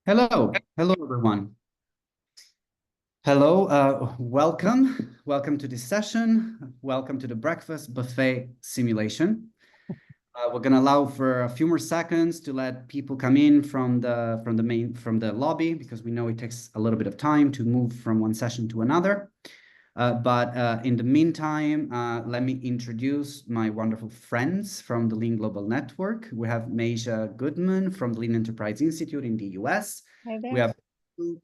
Hello everyone. Hello, welcome to this session. Welcome to the breakfast buffet simulation. We're gonna allow for a few more seconds to let people come in from the lobby because we know it takes a little bit of time to move from one session to another. But in the meantime, let me introduce my wonderful friends from the Lean Global Network. We have Meja Goodman from the Lean Enterprise Institute in the US. Hi We there. have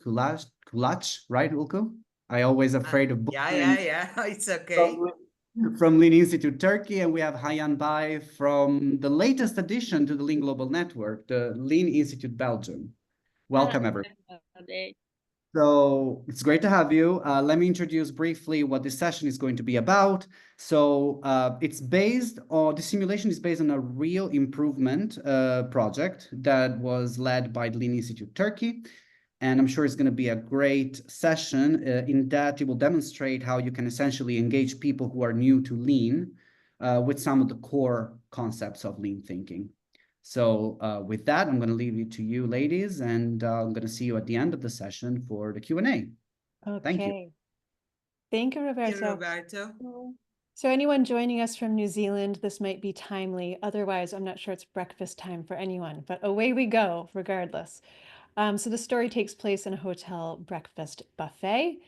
Kulach, right, Ulku? I always afraid of butchering Yeah. It's okay. from Lean Institute Turkey, and we have Hayan Bay from the latest addition to the Lean Global Network, the Lean Institute Belgium. Welcome, everyone. So it's great to have you. Let me introduce briefly what this session is going to be about. So the simulation is based on a real improvement project that was led by the Lean Institute Turkey. And I'm sure it's going to be a great session in that it will demonstrate how you can essentially engage people who are new to Lean with some of the core concepts of Lean thinking. So with that, I'm going to leave it to you, ladies, and I'm going to see you at the end of the session for the Q&A. Thank you. Okay. Thank you, Roberto. Roberto. So anyone joining us from New Zealand, this might be timely. Otherwise, I'm not sure it's breakfast time for anyone, but away we go regardless. So the story takes place in a hotel breakfast buffet.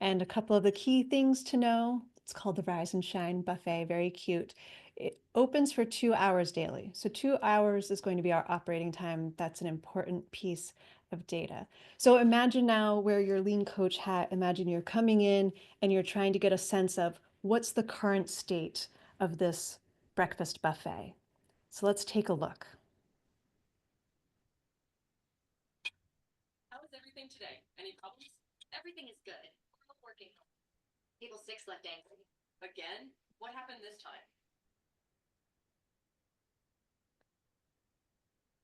And a couple of the key things to know, it's called the Rise and Shine Buffet, very cute. It opens for 2 hours daily. So 2 hours is going to be our operating time. That's an important piece of data. So imagine now wear your lean coach hat. Imagine you're coming in and you're trying to get a sense of what's the current state of this breakfast buffet. So let's take a look. How is everything today? Any problems? Everything is good. We're all working. Table 6 left angry. Again? What happened this time?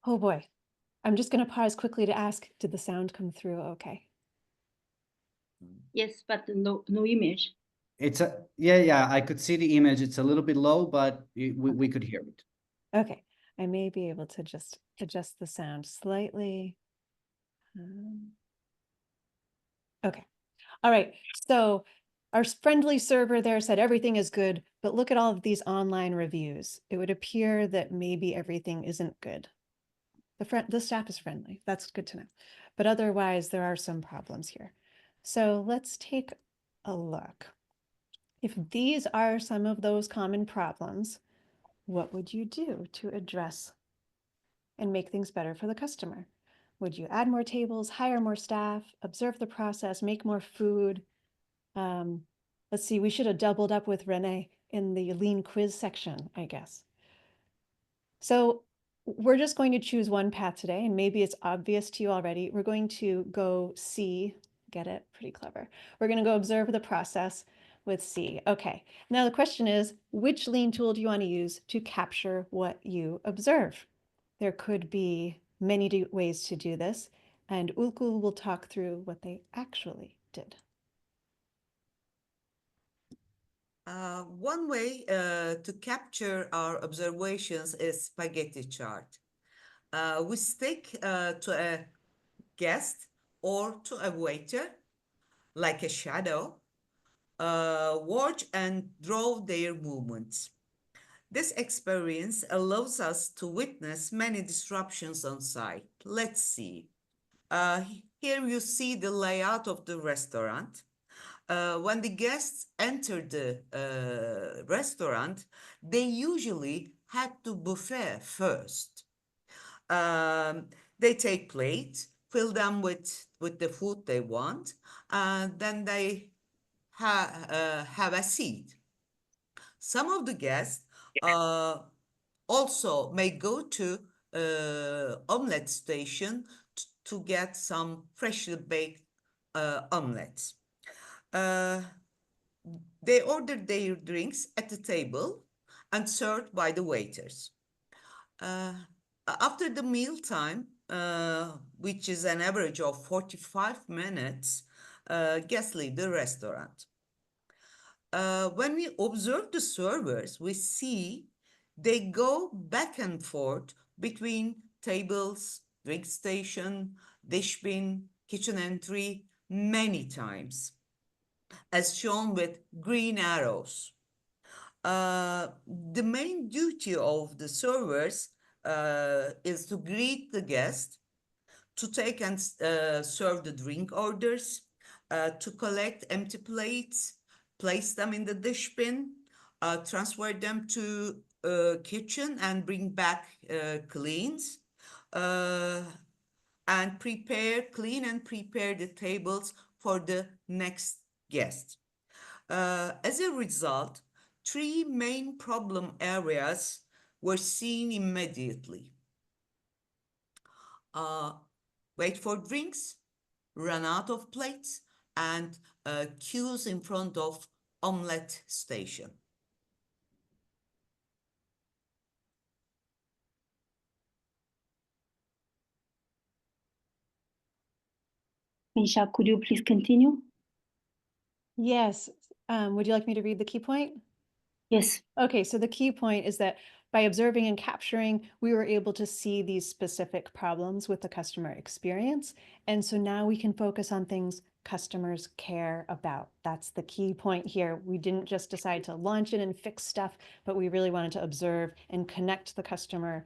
Oh boy. I'm just going to pause quickly to ask, did the sound come through okay? Yes, but no image. Yeah, I could see the image. It's a little bit low, but we could hear it. Okay, I may be able to just adjust the sound slightly. Okay, all right. So our friendly server there said everything is good, but look at all of these online reviews. It would appear that maybe everything isn't good. The staff is friendly. That's good to know. But otherwise, there are some problems here. So let's take a look. If these are some of those common problems, what would you do to address and make things better for the customer? Would you add more tables, hire more staff, observe the process, make more food? Let's see, we should have doubled up with Renee in the lean quiz section, I guess. So we're just going to choose one path today, and maybe it's obvious to you already. We're going to go C, get it? Pretty clever. We're going to go observe the process with C. Okay, now the question is, which lean tool do you want to use to capture what you observe? There could be many ways to do this, and Ulku will talk through what they actually did. One way to capture our observations is spaghetti chart. We stick to a guest or to a waiter, like a shadow, watch and draw their movements. This experience allows us to witness many disruptions on site. Let's see. Here you see the layout of the restaurant. When the guests enter the restaurant, they usually head to buffet first. They take plates, fill them with the food they want, and then they have a seat. Some of the guests also may go to omelette station to get some freshly baked omelets. They order their drinks at the table and served by the waiters. After the meal time, which is an average of 45 minutes, guests leave the restaurant. When we observe the servers, we see they go back and forth between tables, drink station, dish bin, kitchen entry many times, as shown with green arrows. The main duty of the servers is to greet the guest, to take and serve the drink orders, to collect empty plates, place them in the dish bin, transfer them to kitchen and bring back cleans, and clean and prepare the tables for the next guest. As a result, three main problem areas were seen immediately. Wait for drinks, run out of plates, and queues in front of omelette station. Misha, could you please continue? Yes. Would you like me to read the key point? Yes. Okay, so the key point is that by observing and capturing, we were able to see these specific problems with the customer experience. And so now we can focus on things customers care about. That's the key point here. We didn't just decide to launch it and fix stuff, but we really wanted to observe and connect the customer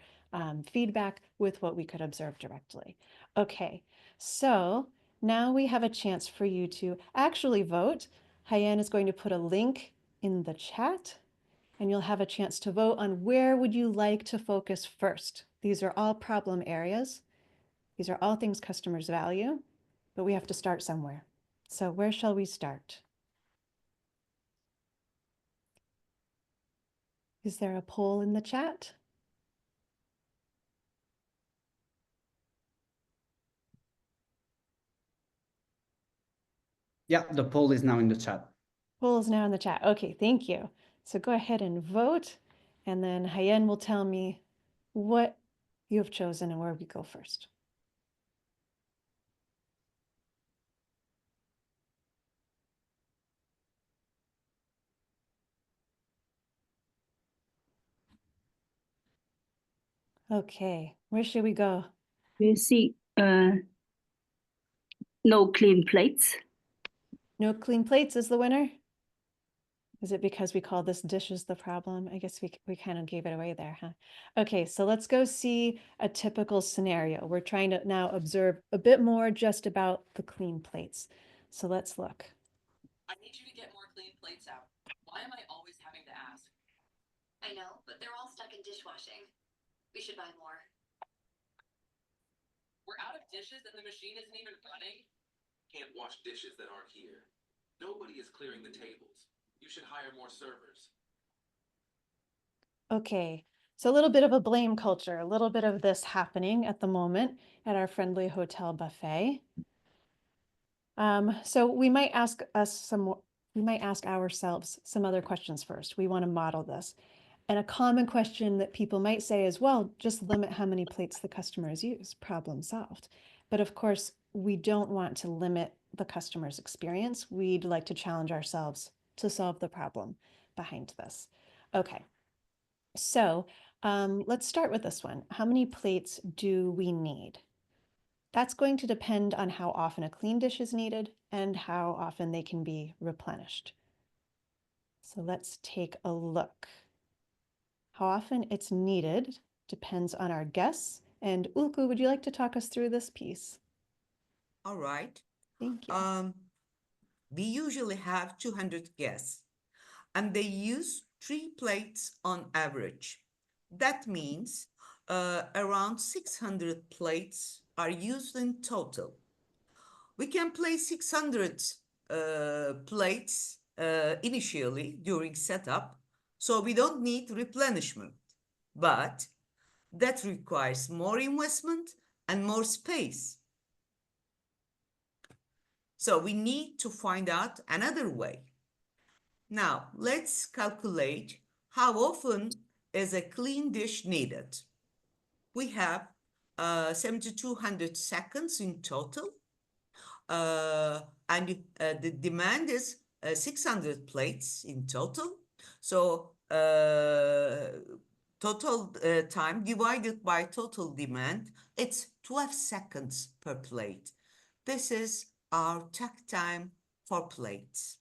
feedback with what we could observe directly. Okay, so now we have a chance for you to actually vote. Hyen is going to put a link in the chat, and you'll have a chance to vote on where would you like to focus first. These are all problem areas. These are all things customers value, but we have to start somewhere. So where shall we start? Is there a poll in the chat? Yeah, the poll is now in the chat. Poll is now in the chat. Okay, thank you. So go ahead and vote, and then Hyen will tell me what you have chosen and where we go first. Okay, where should we go? You see, no clean plates. No clean plates is the winner? Is it because we call this dishes the problem? I guess we kind of gave it away there, huh? Okay, so let's go see a typical scenario. We're trying to now observe a bit more just about the clean plates. So let's look. I need you to get more clean plates out. Why am I always having to ask? I know, but they're all stuck in dishwashing. We should buy more. We're out of dishes and the machine isn't even running? Can't wash dishes that aren't here. Nobody is clearing the tables. You should hire more servers. Okay, so a little bit of a blame culture, a little bit of this happening at the moment at our friendly hotel buffet. So we might ask ourselves some other questions first. We want to model this. And a common question that people might say is, well, just limit how many plates the customers use, problem solved. But of course, we don't want to limit the customer's experience. We'd like to challenge ourselves to solve the problem behind this. Okay, so let's start with this one. How many plates do we need? That's going to depend on how often a clean dish is needed and how often they can be replenished. So let's take a look. How often it's needed depends on our guests. And Ulku, would you like to talk us through this piece? All right. Thank you. We usually have 200 guests, and they use 3 plates on average. That means around 600 plates are used in total. We can place 600 plates initially during setup, so we don't need replenishment. But that requires more investment and more space. So we need to find out another way. Now, let's calculate how often is a clean dish needed. We have 7,200 seconds in total, and the demand is 600 plates in total. So total time divided by total demand, it's 12 seconds per plate. This is our takt time for plates.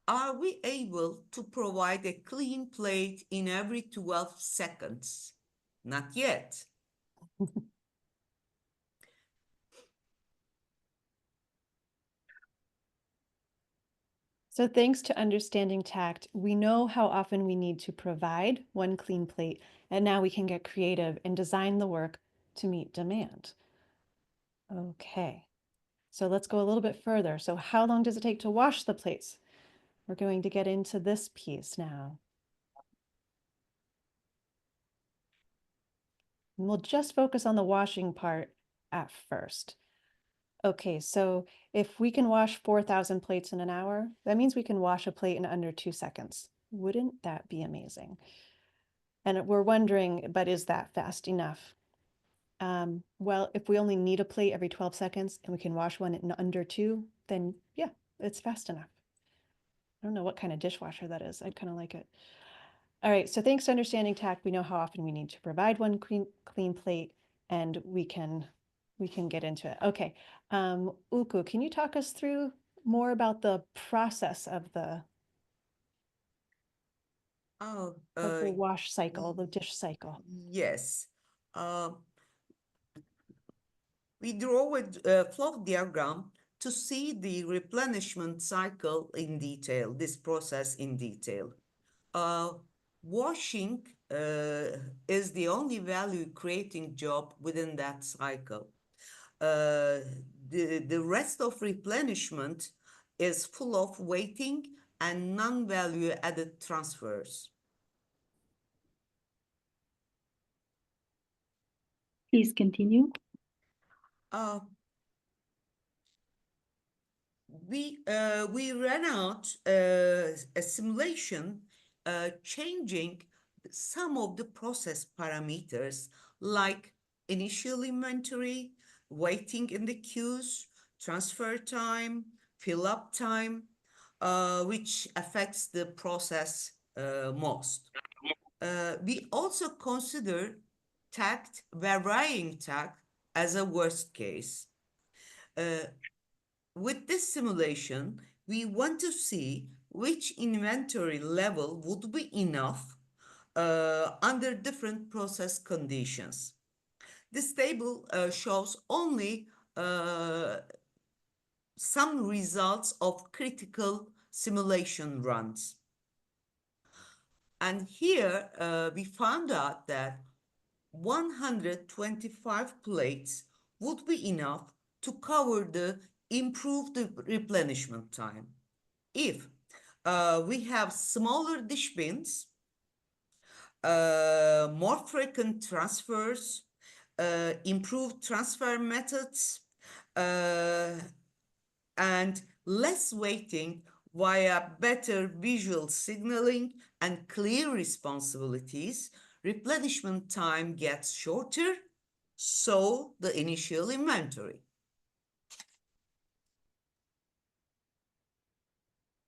Are we able to provide a clean plate in every 12 seconds? Not yet. So thanks to understanding tact, we know how often we need to provide one clean plate, and now we can get creative and design the work to meet demand. Okay, so let's go a little bit further. So how long does it take to wash the plates? We're going to get into this piece now. And we'll just focus on the washing part at first. Okay, so if we can wash 4,000 plates in an hour, that means we can wash a plate in under 2 seconds. Wouldn't that be amazing? And we're wondering, but is that fast enough? Well, if we only need a plate every 12 seconds and we can wash one in under 2, then yeah, it's fast enough. I don't know what kind of dishwasher that is. I'd kind of like it. All right, so thanks to understanding tact, we know how often we need to provide one clean plate, and we can get into it. Okay, Uku, can you talk us through more about the process of the wash cycle, the dish cycle? Yes. We draw a flow diagram to see the replenishment cycle in detail, this process in detail. Washing is the only value creating job within that cycle. The rest of replenishment is full of waiting and non-value added transfers. Please continue. We ran out a simulation changing some of the process parameters like initial inventory, waiting in the queues, transfer time, fill up time, which affects the process most. We also consider varying tact as a worst case. With this simulation, we want to see which inventory level would be enough under different process conditions. This table shows only some results of critical simulation runs. And here we found out that 125 plates would be enough to cover the improved replenishment time. If we have smaller dish bins, more frequent transfers, improved transfer methods, and less waiting via better visual signaling and clear responsibilities, replenishment time gets shorter, so the initial inventory.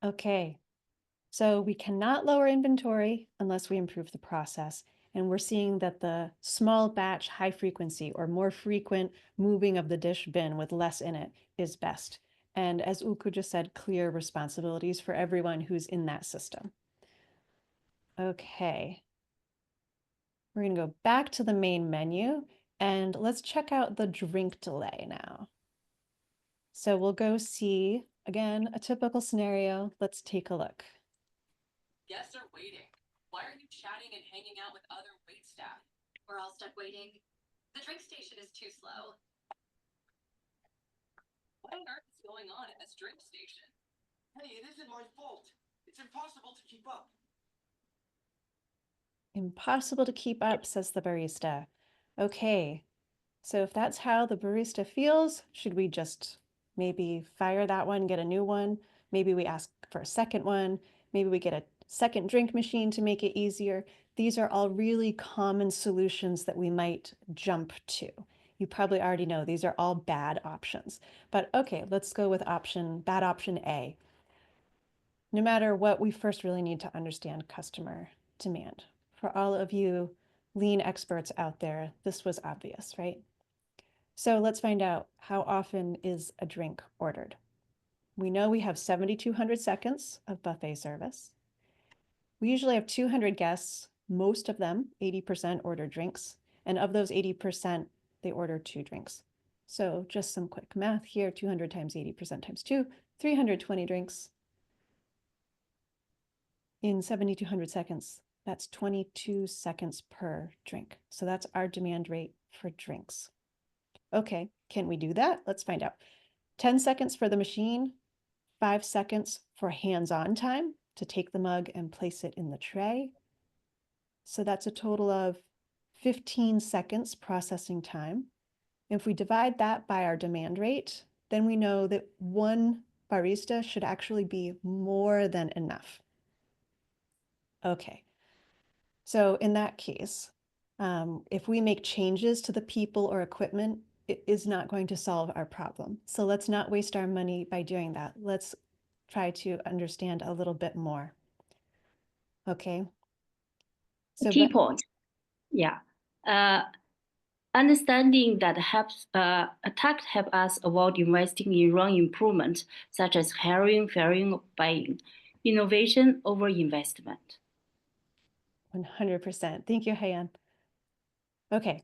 Okay, so we cannot lower inventory unless we improve the process. And we're seeing that the small batch, high frequency, or more frequent moving of the dish bin with less in it is best. And as Uku just said, clear responsibilities for everyone who's in that system. Okay. We're going to go back to the main menu and let's check out the drink delay now. So we'll go see, again, a typical scenario. Let's take a look. Guests are waiting. Why are you chatting and hanging out with other wait staff? We're all stuck waiting. The drink station is too slow. What on earth is going on at this drink station? Hey, it isn't my fault. It's impossible to keep up. Impossible to keep up, says the barista. Okay, so if that's how the barista feels, should we just maybe fire that one, get a new one? Maybe we ask for a second one. Maybe we get a second drink machine to make it easier. These are all really common solutions that we might jump to. You probably already know these are all bad options. But okay, let's go with bad option A. no matter what, we first really need to understand customer demand. For all of you lean experts out there, this was obvious, right? So let's find out, how often is a drink ordered? We know we have 7,200 seconds of buffet service. We usually have 200 guests. Most of them, 80%, order drinks. And of those 80%, they order 2 drinks. So just some quick math here, 200 times 80% times 2, 320 drinks in 7,200 seconds. That's 22 seconds per drink. So that's our demand rate for drinks. Okay, can we do that? Let's find out. 10 seconds for the machine, 5 seconds for hands-on time to take the mug and place it in the tray. So that's a total of 15 seconds processing time. If we divide that by our demand rate, then we know that 1 barista should actually be more than enough. Okay, so in that case, if we make changes to the people or equipment, it is not going to solve our problem. So let's not waste our money by doing that. Let's try to understand a little bit more. Okay. So Key point. Yeah. Understanding that helps attack help us avoid investing in wrong improvement, such as hiring, firing, buying. Innovation over investment. 100%. Thank you, Hayan. Okay,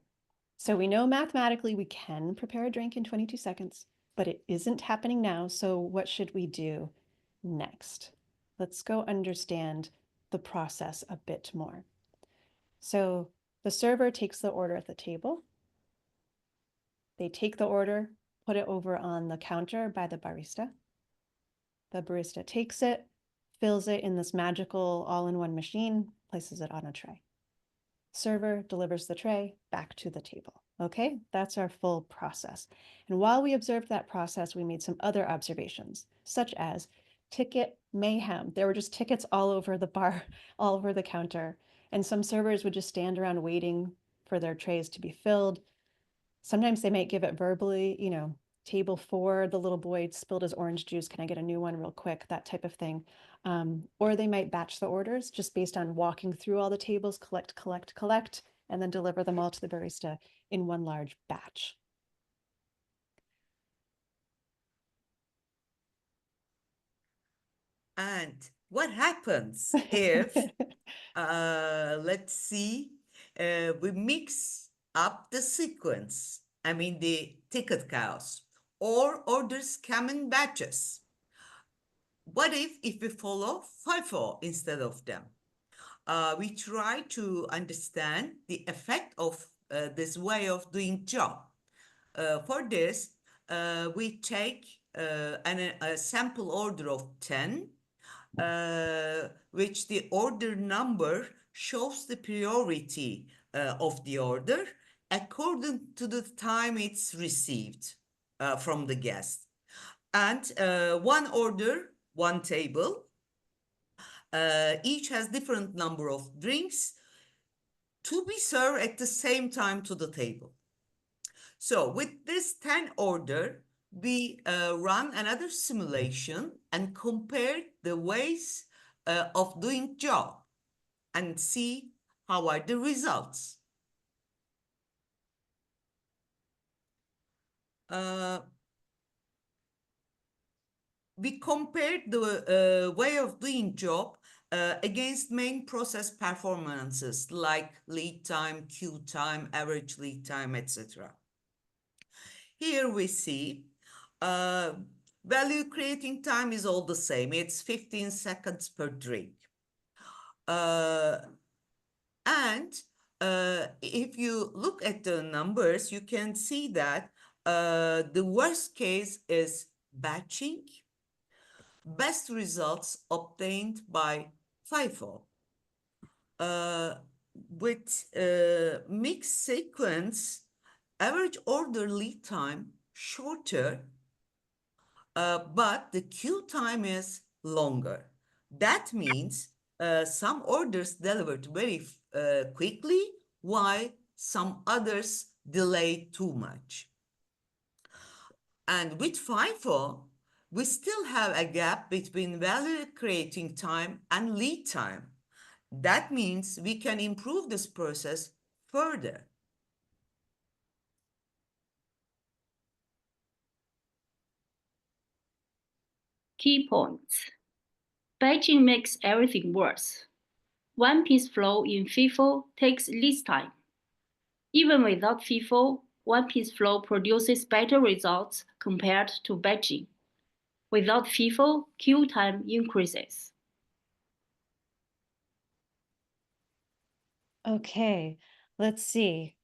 so we know mathematically we can prepare a drink in 22 seconds, but it isn't happening now. So what should we do next? Let's go understand the process a bit more. So the server takes the order at the table. They take the order, put it over on the counter by the barista. The barista takes it, fills it in this magical all-in-one machine, places it on a tray. Server delivers the tray back to the table. Okay, that's our full process. And while we observed that process, we made some other observations, such as ticket mayhem. There were just tickets all over the bar, all over the counter. And some servers would just stand around waiting for their trays to be filled. Sometimes they might give it verbally, you know, table 4, the little boy spilled his orange juice. Can I get a new one real quick? That type of thing. Or they might batch the orders just based on walking through all the tables, collect, and then deliver them all to the barista in one large batch. And what happens if, let's see, we mix up the sequence, I mean the ticket chaos, or orders come in batches? What if we follow FIFO instead of them? We try to understand the effect of this way of doing job. For this, we take a sample order of 10, which the order number shows the priority of the order according to the time it's received from the guest. And one order, one table, each has different number of drinks to be served at the same time to the table. So with this 10 order, we run another simulation and compare the ways of doing job and see how are the results. We compared the way of doing job against main process performances like lead time, queue time, average lead time, etc. Here we see value creating time is all the same. It's 15 seconds per drink. And if you look at the numbers, you can see that the worst case is batching. Best results obtained by FIFO. With mixed sequence, average order lead time shorter, but the queue time is longer. That means some orders delivered very quickly, while some others delayed too much. And with FIFO, we still have a gap between value creating time and lead time. That means we can improve this process further. Key points. Batching makes everything worse. One piece flow in FIFO takes least time. Even without FIFO, one piece flow produces better results compared to batching. Without FIFO, queue time increases. Okay, let's see.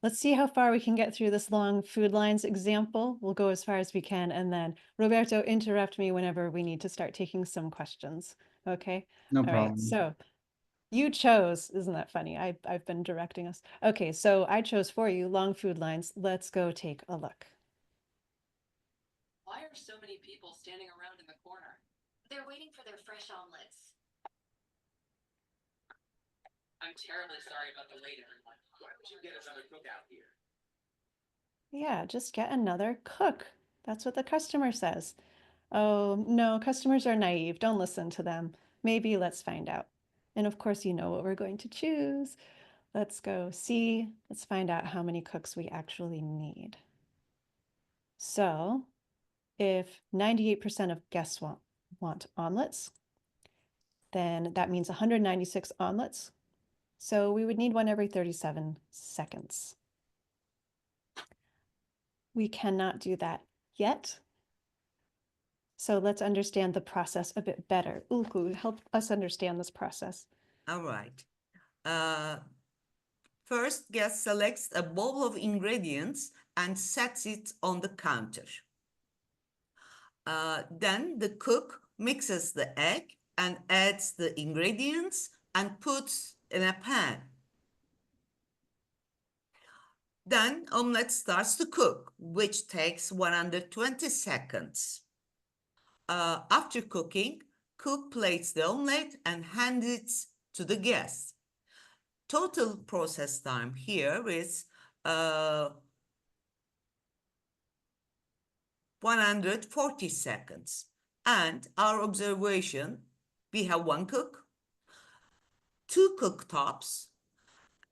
Let's see how far we can get through this long food lines example. We'll go as far as we can, and then Roberto, interrupt me whenever we need to start taking some questions. Okay? No All right, problem. so you chose, isn't that funny? I've been directing us. Okay, so I chose for you long food lines. Let's go take a look. Why are so many people standing around in the corner? They're waiting for their fresh omelets. I'm terribly sorry about the wait, everyone. Why don't you get another cook out here? Yeah, just get another cook. That's what the customer says. Oh, no, customers are naive. Don't listen to them. Maybe let's find out. And of course, you know what we're going to choose. Let's go see. Let's find out how many cooks we actually need. So if 98% of guests want omelets, then that means 196 omelets. So we would need one every 37 seconds. We cannot do that yet. So let's understand the process a bit better. Ulku, help us understand this process. All right. First, guest selects a bowl of ingredients and sets it on the counter. Then the cook mixes the egg and adds the ingredients and puts in a pan. Then omelette starts to cook, which takes 120 seconds. After cooking, cook plates the omelette and hands it to the guest. Total process time here is 140 seconds. And our observation, we have one cook, two cooktops,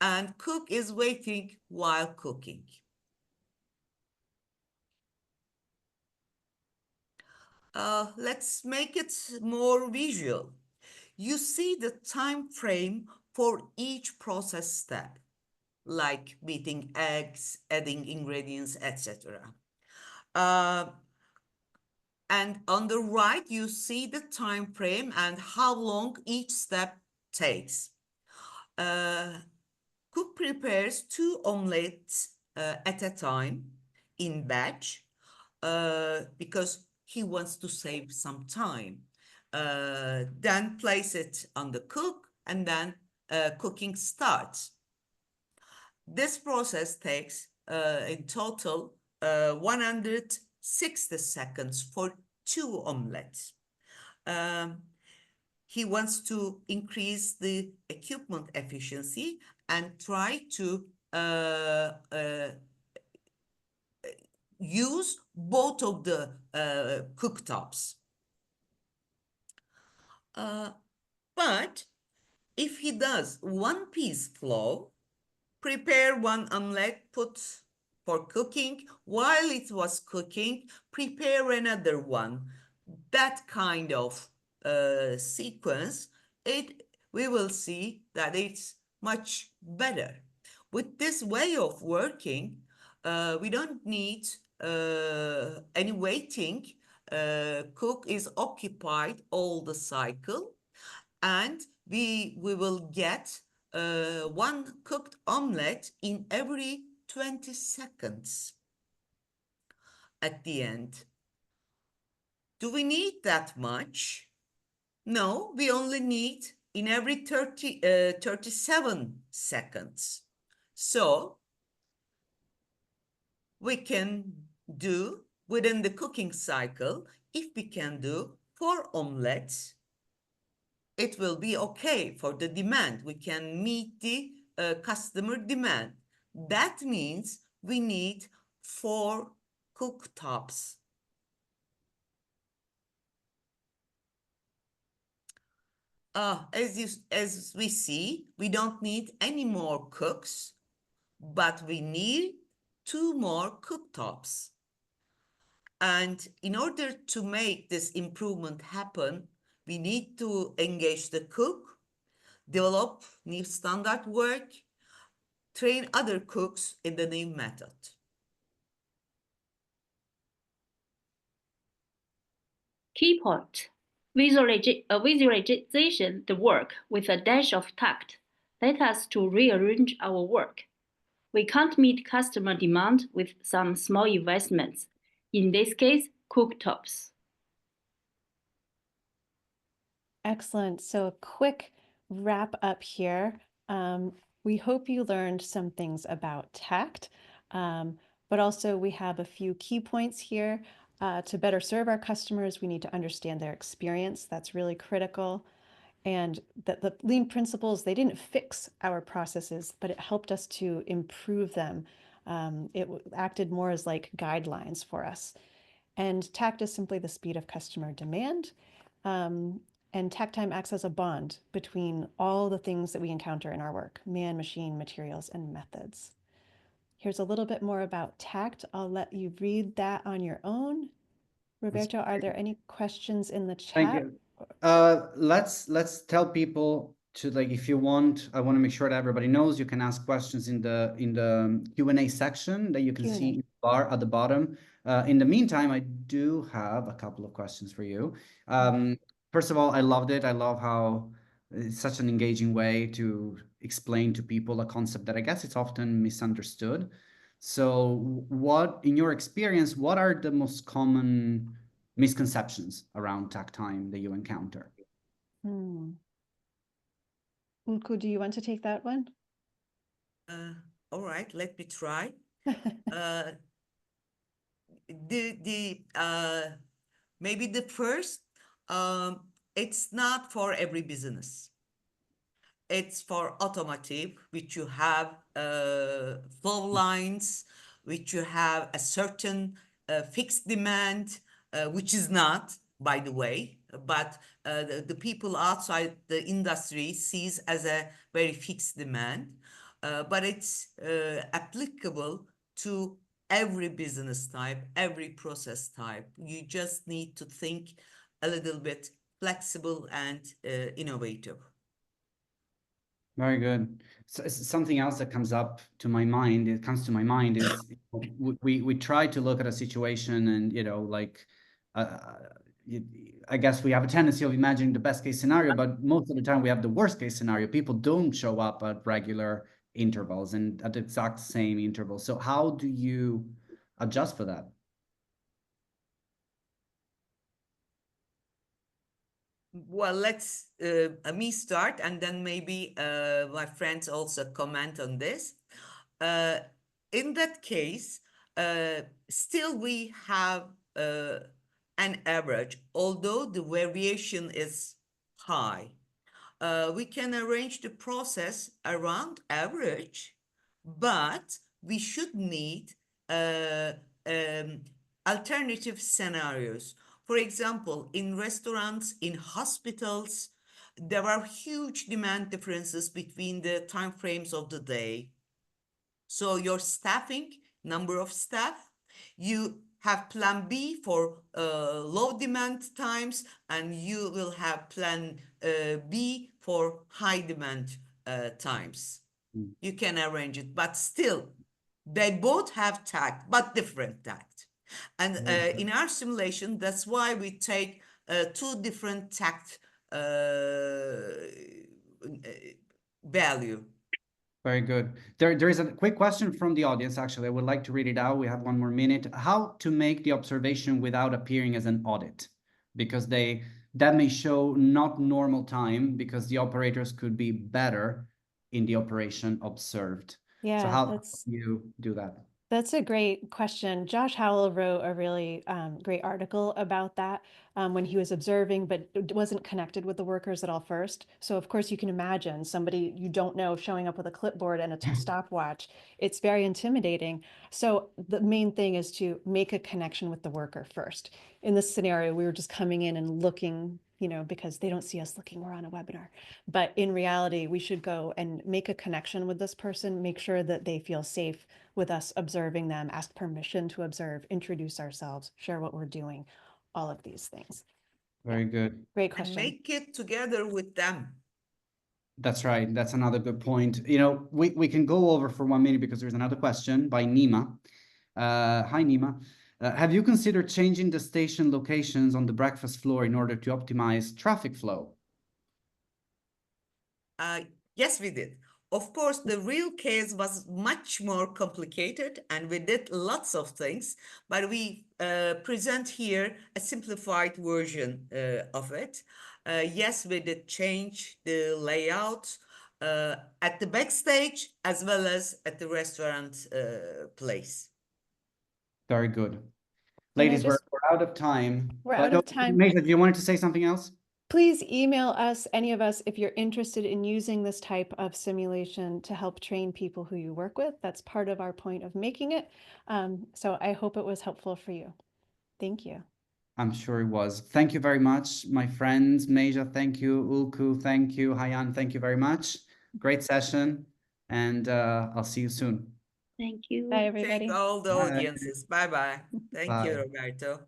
and cook is waiting while cooking. Let's make it more visual. You see the time frame for each process step, like beating eggs, adding ingredients, etc. And on the right, you see the time frame and how long each step takes. Cook prepares 2 omelettes at a time in batch because he wants to save some time. Then place it on the cook and then cooking starts. This process takes in total 160 seconds for 2 omelettes. He wants to increase the equipment efficiency and try to use both of the cooktops. But if he does one piece flow, prepare one omelette, put for cooking, while it was cooking, prepare another one. That kind of sequence, we will see that it's much better. With this way of working, we don't need any waiting. Cook is occupied all the cycle, and we will get one cooked omelette in every 20 seconds at the end. Do we need that much? No, we only need in every 37 seconds. So we can do within the cooking cycle, if we can do 4 omelettes, it will be okay for the demand. We can meet the customer demand. That means we need 4 cooktops. As we see, we don't need any more cooks, but we need 2 more cooktops. And in order to make this improvement happen, we need to engage the cook, develop new standard work, train other cooks in the new method. Key point. Visualization the work with a dash of tact led us to rearrange our work. We can't meet customer demand with some small investments, in this case, cooktops. Excellent. So a quick wrap up here. We hope you learned some things about tact, but also we have a few key points here. To better serve our customers, we need to understand their experience. That's really critical. And that the lean principles, they didn't fix our processes, but it helped us to improve them. It acted more as like guidelines for us. And tact is simply the speed of customer demand. And tact time acts as a bond between all the things that we encounter in our work: man, machine, materials, and methods. Here's a little bit more about tact. I'll let you read that on your own. Roberto, are there any questions in the Thank chat? you. Let's tell people to, like, if you want, I want to make sure that everybody knows you can ask questions in the Q&A section that you can see in the bar at the bottom. In the meantime, I do have a couple of questions for you. First of all, I loved it. I love how it's such an engaging way to explain to people a concept that I guess it's often misunderstood. So what, in your experience, what are the most common misconceptions around takt time that you encounter? Ulku, do you want to take that one? All right, let me try. Maybe the first, it's not for every business. It's for automotive, which you have flow lines, which you have a certain fixed demand, which is not, by the way, but the people outside the industry sees as a very fixed demand. But it's applicable to every business type, every process type. You just need to think a little bit flexible and innovative. Very good. So something else that comes to my mind is we try to look at a situation and, like, I guess we have a tendency of imagining the best case scenario, but most of the time we have the worst case scenario. People don't show up at regular intervals and at the exact same intervals. So how do you adjust for that? Well, let's me start, and then maybe my friends also comment on this. In that case, still we have an average, although the variation is high. We can arrange the process around average, but we should need alternative scenarios. For example, in restaurants, in hospitals, there are huge demand differences between the time frames of the day. So your staffing, number of staff, you have plan B for low demand times, and you will have plan B for high demand times. You can arrange it, but still, they both have tact, but different tact. And in our simulation, that's why we take 2 different tact value. Very good. There is a quick question from the audience, actually. I would like to read it out. We have 1 more minute. How to make the observation without appearing as an audit? Because that may show not normal time, because the operators could be better in the operation observed. Yeah, so how do you do that? That's a great question. Josh Howell wrote a really great article about that when he was observing, but it wasn't connected with the workers at all first. So of course you can imagine somebody you don't know showing up with a clipboard and a stopwatch. It's very intimidating. So the main thing is to make a connection with the worker first. In this scenario, we were just coming in and looking, you know, because they don't see us looking, we're on a webinar. But in reality, we should go and make a connection with this person, make sure that they feel safe with us observing them, ask permission to observe, introduce ourselves, share what we're doing, all of these things. Very good. Great And question. make it together with them. That's right. That's another good point. You know, we can go over for 1 minute because there's another question by Nima. Hi, Nima. Have you considered changing the station locations on the breakfast floor in order to optimize traffic flow? Yes, we did. Of course, the real case was much more complicated and we did lots of things, but we present here a simplified version of it. Yes, we did change the layout at the backstage as well as at the restaurant place. Very good. And I Ladies, we're just- out of time. We're out No, of time. Mesa, do you wanted to say something else? Please email us, any of us, if you're interested in using this type of simulation to help train people who you work with. That's part of our point of making it. So I hope it was helpful for you. Thank you. I'm sure it was. Thank you very much, my friends. Meja, thank you. Ulku, thank you. Hayan, thank you very much. Great session. And I'll see you soon. Thank you. Bye, everybody. Thank all the Bye. audiences. Bye-bye. Thank you, Bye. Roberto.